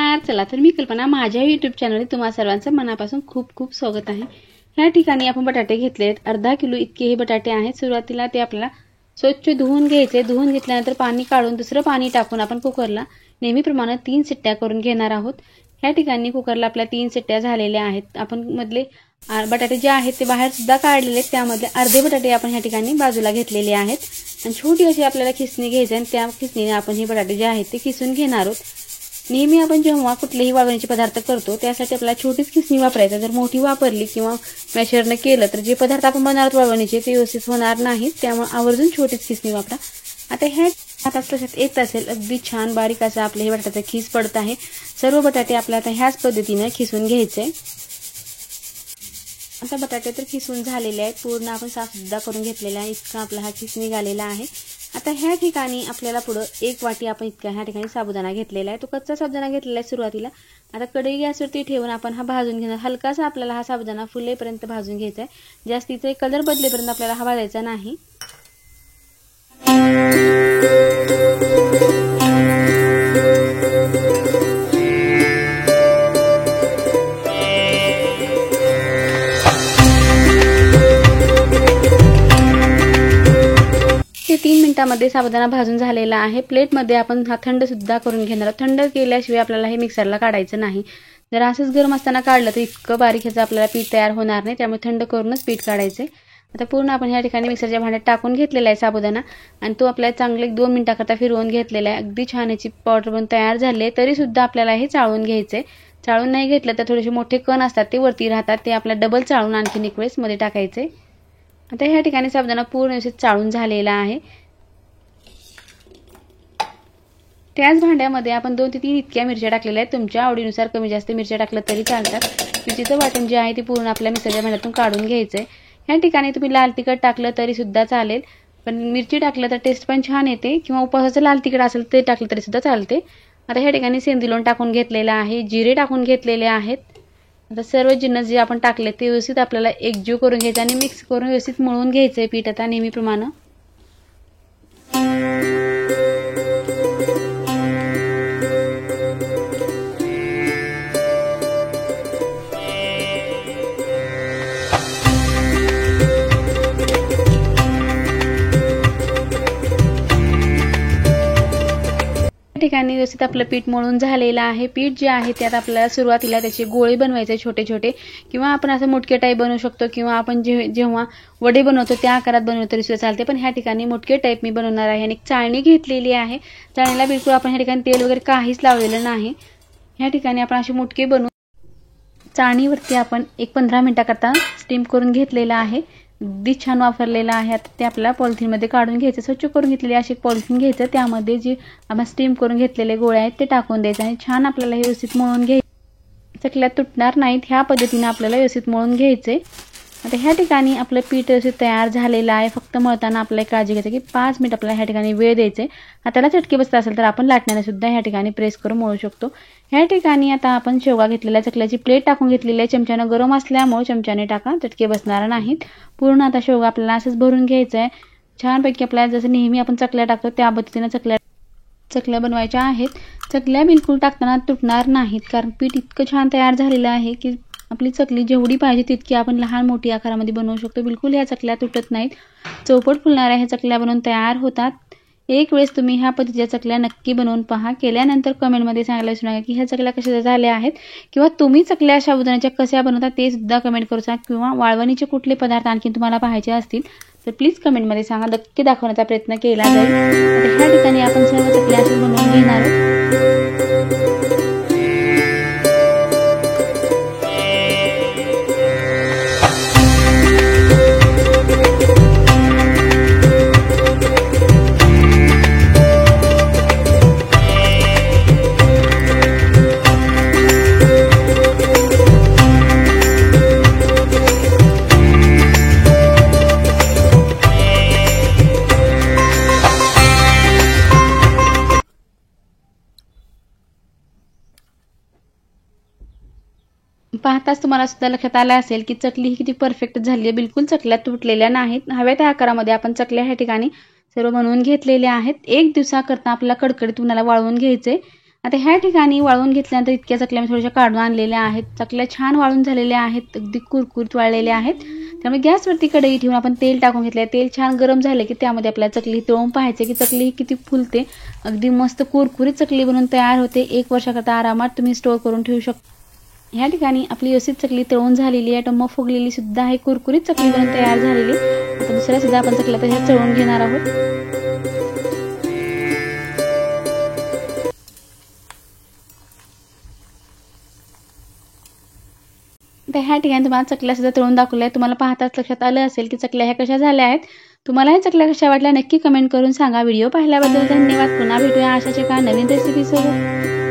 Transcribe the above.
नमस्कार. चला तर मी कल्पना माझ्या YouTube चॅनलवर तुम्हा सर्वांचं मनापासून खूप खूप स्वागत आहे. ह्या ठिकाणी आपण बटाटे घेतलेत. अर्धा किलो इतके हे बटाटे आहेत. सुरुवातीला ते आपल्याला स्वच्छ धुवून घ्यायचे. धुवून घेतल्यानंतर पाणी काढून दुसरं पाणी टाकून आपण कुकरला नेहमीप्रमाणे 3 शिट्ट्या करून घेणार आहोत. ह्या ठिकाणी कुकरला आपल्या 3 शिट्ट्या झालेल्या आहेत. आपण मधले बटाटे जे आहेत ते बाहेर सुद्धा काढलेले आहेत. त्यामध्ये अर्धे बटाटे आपण ह्या ठिकाणी बाजूला घेतलेले आहेत आणि छोटी अशी आपल्याला खिसणी घ्यायची आणि त्या खिसणीने आपण हे बटाटे जे आहेत ते किसून घेणार आहोत. नेहमी आपण जेव्हा कुठलेही वाळवणीचे पदार्थ करतो त्यासाठी आपल्याला छोटीच खिसणी वापरायची. जर मोठी वापरली किंवा मॅशरने केलं तर जे पदार्थ आपण बनवणार वाळवणीचे ते व्यवस्थित होणार नाहीत. त्यामुळे आवर्जून छोटीच खिसणी वापरा. आता ह्या तशात येत असेल अगदी छान बारीक असं आपले हे बटाट्याचा खीस पडत आहे. सर्व बटाटे आपल्याला आता ह्याच पद्धतीने खिसून घ्यायचे. आता बटाटे तर खिसून झालेले आहेत. पूर्ण आपण साफ सुद्धा करून घेतलेला आहे. इतका आपला हा खीस निघालेला आहे. आता ह्या ठिकाणी आपल्याला पुढे 1 वाटी आपण इतका ह्या ठिकाणी साबुदाणा घेतलेला आहे. तो कच्चा साबुदाणा घेतलेला आहे सुरुवातीला. आता कढई गॅसवरती ठेवून आपण हा भाजून घेणार. हलकासा आपल्याला हा साबुदाणा फुलेपर्यंत भाजून घ्यायचा आहे. जास्तीचे कलर बदलेपर्यंत आपल्याला हा भाजायचा नाही. ते 3 मिनिटांमध्ये साबुदाणा भाजून झालेला आहे. प्लेटमध्ये आपण हा थंड सुद्धा करून घेणार. थंड केल्याशिवाय आपल्याला हे मिक्सरला काढायचं नाही. जर असंच गरम असताना काढलं तर इतकं बारीक ह्याचं आपल्याला पीठ तयार होणार नाही. त्यामुळे थंड करूनच पीठ काढायचं. आता पूर्ण आपण ह्या ठिकाणी मिक्सरच्या भांड्यात टाकून घेतलेला आहे साबुदाणा आणि तो आपल्याला चांगले 2 मिनिटांकरता फिरवून घेतलेला आहे. अगदी छान याची पावडर बनून तयार झाली आहे. तरी सुद्धा आपल्याला हे चाळून घ्यायचंय. चाळून नाही घेतलं तर थोडेसे मोठे कण असतात ते वरती राहतात. ते आपल्याला डबल चाळून आणखीन एक वेळेस मध्ये टाकायचे. आता ह्या ठिकाणी साबुदाणा पूर्ण व्यवस्थित चाळून झालेला आहे. त्याच भांड्यामध्ये आपण 2 ते 3 इतक्या मिरच्या टाकलेल्या आहेत. तुमच्या आवडीनुसार कमी जास्त मिरच्या टाकलं तरी चालतात. मिरचीचं वाटण जे आहे ते पूर्ण आपल्या मिक्सरच्या भांड्यातून काढून घ्यायचंय. ह्या ठिकाणी तुम्ही लाल तिखट टाकलं तरी सुद्धा चालेल, पण मिरची टाकलं तर टेस्ट पण छान येते. किंवा उपवासाचं लाल तिखट असेल ते टाकलं तरी सुद्धा चालते. आता ह्या ठिकाणी सेंधी लोण टाकून घेतलेलं आहे. जिरे टाकून घेतलेले आहेत. आता सर्व जिन्नस जे आपण टाकले ते व्यवस्थित आपल्याला एकजीव करून घ्यायचे आणि मिक्स करून व्यवस्थित मळून घ्यायचंय पीठ आता नेहमीप्रमाणे. ठिकाणी व्यवस्थित आपलं पीठ मळून झालेलं आहे. पीठ जे आहे त्यात आपल्याला सुरुवातीला त्याचे गोळे बनवायचे छोटे छोटे, किंवा आपण असं मुटके टाईप बनवू शकतो, किंवा आपण जेव्हा वडे बनवतो त्या आकारात बनवलं तरी सुद्धा चालते. पण ह्या ठिकाणी मुटके टाईप मी बनवणार आहे. आणि चाळणी घेतलेली आहे. चाळणीला बिलकुल आपण ह्या ठिकाणी तेल वगैरे काहीच लावलेलं नाही. ह्या ठिकाणी आपण असे मुटके बनवून चाळणीवरती आपण 15 मिनिटाकरता स्टीम करून घेतलेला आहे. अगदी छान वापरलेला आहे. आता ते आपल्याला पॉलिथिनमध्ये काढून घ्यायचं. स्वच्छ करून घेतलेले असे पॉलिथिन घ्यायचं. त्यामध्ये जे आपण स्टीम करून घेतलेले गोळे आहेत ते टाकून द्यायचे आणि छान आपल्याला हे व्यवस्थित मळून घ्यायचं. चकल्या तुटणार नाहीत ह्या पद्धतीने आपल्याला व्यवस्थित मळून घ्यायचे. आता ह्या ठिकाणी आपलं पीठ व्यवस्थित तयार झालेलं आहे. फक्त मळताना आपल्याला काळजी घ्यायची की 5 मिनिट आपल्याला ह्या ठिकाणी वेळ द्यायचे. हाताला चटके बसत असेल तर आपण लाटण्याने सुद्धा ह्या ठिकाणी प्रेस करून मळू शकतो. ह्या ठिकाणी आता आपण शेवगा घेतलेला, चकल्याची प्लेट टाकून घेतलेली आहे. चमच्यानं गरम असल्यामुळे चमच्याने टाका, चटके बसणार नाहीत. पूर्ण आता शेवगा आपल्याला असंच भरून घ्यायचं आहे. छानपैकी आपल्याला जसं नेहमी आपण चकल्या टाकतो त्या पद्धतीने चकल्या बनवायच्या आहेत. चकल्या बिलकुल टाकताना तुटणार नाहीत, कारण पीठ इतकं छान तयार झालेलं आहे की आपली चकली जेवढी पाहिजे तितकी आपण लहान मोठी आकारामध्ये बनवू शकतो. बिलकुल ह्या चकल्या तुटत नाहीत. चौपट फुलणाऱ्या ह्या चकल्या बनवून तयार होतात. एक वेळेस तुम्ही ह्या पद्धतीच्या चकल्या नक्की बनवून पहा. केल्यानंतर कमेंटमध्ये सांगायला विसरू नका की ह्या चकल्या कशा झाल्या आहेत, किंवा तुम्ही चकल्या साबुदाण्याच्या कशा बनवता ते सुद्धा कमेंट करू सांगा. किंवा वाळवणीचे कुठले पदार्थ आणखी तुम्हाला पाहायचे असतील तर प्लीज कमेंटमध्ये सांगा. नक्की दाखवण्याचा प्रयत्न केला जाईल. तर ह्या ठिकाणी आपण सर्व चकल्या अशा बनवून घेणार आहोत. पाहताच तुम्हाला सुद्धा लक्षात आलं असेल की चकली ही किती परफेक्ट झाली आहे. बिलकुल चकल्या तुटलेल्या नाहीत. हव्या त्या आकारामध्ये आपण चकल्या ह्या ठिकाणी सर्व बनवून घेतलेल्या आहेत. 1 दिवसाकरता आपल्याला कडकडीत उन्हाला वाळवून घ्यायचे. आता ह्या ठिकाणी वाळवून घेतल्यानंतर इतक्या चकल्या मी थोड्याशा काढून आणलेल्या आहेत. चकल्या छान वाळून झालेल्या आहेत, अगदी कुरकुरीत वाळलेल्या आहेत. त्यामुळे गॅसवरती कढई ठेवून आपण तेल टाकून घेतले. तेल छान गरम झाले की त्यामध्ये आपल्याला चकली तळून पाहायचे की चकली किती फुलते. अगदी मस्त कुरकुरीत चकली बनून तयार होते. 1 वर्षाकरता आरामात तुम्ही स्टोअर करून ठेवू शकता. ह्या ठिकाणी आपली व्यवस्थित चकली तळून झालेली आहे, टम्म फुगलेली सुद्धा आहे, कुरकुरीत चकली बनून तयार झालेली. आता दुसऱ्या सुद्धा आपण चकल्या तशा तळून घेणार आहोत. तर ह्या ठिकाणी तुम्हाला चकल्या सुद्धा तळून दाखवल्या. तुम्हाला पाहताच लक्षात आलं असेल की चकल्या ह्या कशा झाल्या आहेत. तुम्हाला ह्या चकल्या कशा वाटल्या नक्की कमेंट करून सांगा. व्हिडिओ पाहिल्याबद्दल धन्यवाद. पुन्हा भेटूया अशाच एका नवीन रेसिपी सोबत.